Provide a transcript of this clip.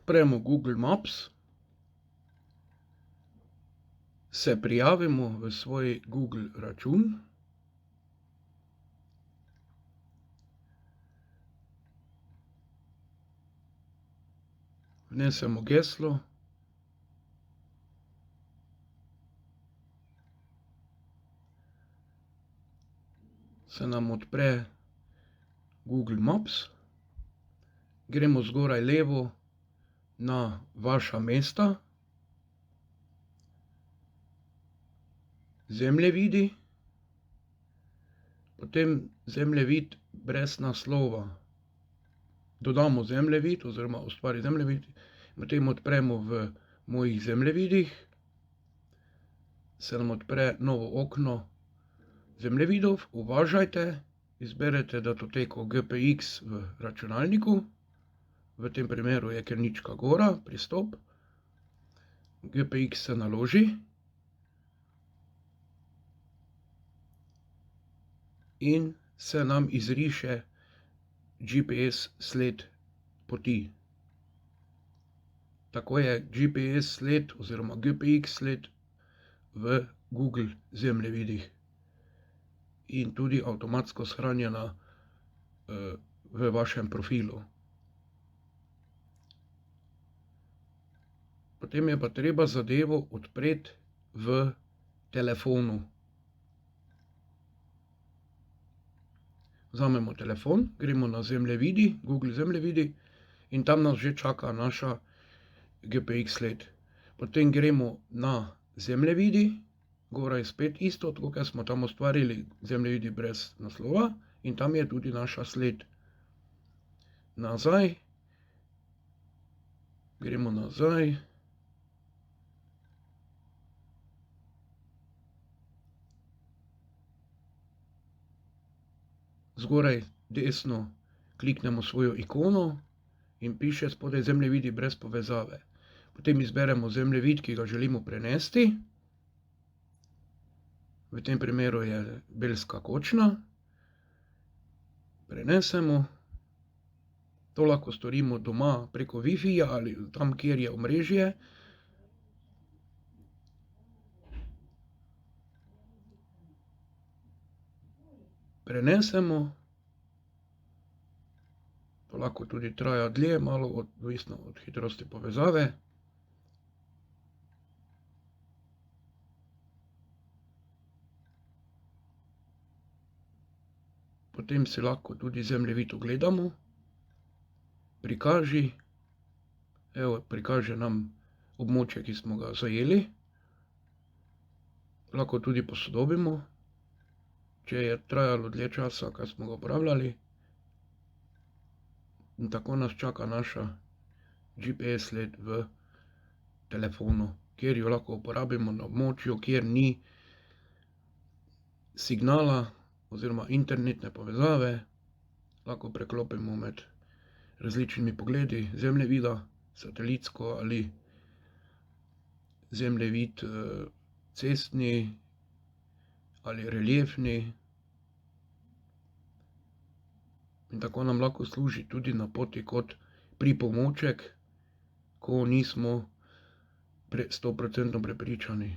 odpremo Google Maps, se prijavimo v svoj Google račun, vnesemo geslo, se nam odpre Google Maps, gremo zgoraj levo na vaša mesta, zemljevidi, potem zemljevid brez naslova. Dodamo zemljevid oziroma ustvari zemljevid, potem odpremo v mojih zemljevidih, se nam odpre novo okno zemljevidov, uvažajte, izberete datoteko GPX v računalniku, v tem primeru je Krnička gora, pristop, GPX se naloži in se nam izriše GPS sled poti. Tako je GPS sled oziroma GPX sled v Google zemljevidih in tudi avtomatsko shranjena v vašem profilu. Potem je pa treba zadevo odpreti v telefonu. Vzamemo telefon, gremo na zemljevidi, Google zemljevidi in tam nas že čaka naša GPX sled. Potem gremo na zemljevidi, gora je spet isto, tako kot smo tam ustvarili zemljevidi brez naslova in tam je tudi naša sled. Nazaj, gremo nazaj. Zgoraj desno kliknemo svojo ikono in piše spodaj zemljevidi brez povezave. Potem izberemo zemljevid, ki ga želimo prenesti. V tem primeru je Belska Kočna. Prenesemo. To lahko storimo doma preko Wi-Fi ali tam, kjer je omrežje. Prenesemo. To lahko tudi traja dlje, malo odvisno od hitrosti povezave. Potem si lahko tudi zemljevid ogledamo. Prikaži. Evo, prikaže nam območje, ki smo ga zajeli. Lahko tudi posodobimo, če je trajalo dlje časa, kaj smo ga uporabljali. In tako nas čaka naša GPS sled v telefonu, kjer jo lahko uporabimo na območju, kjer ni signala oziroma internetne povezave. Lahko preklopimo med različnimi pogledi zemljevida, satelitsko ali zemljevid cestni ali reliefni. In tako nam lahko služi tudi na poti kot pripomoček, ko nismo 100% prepričani.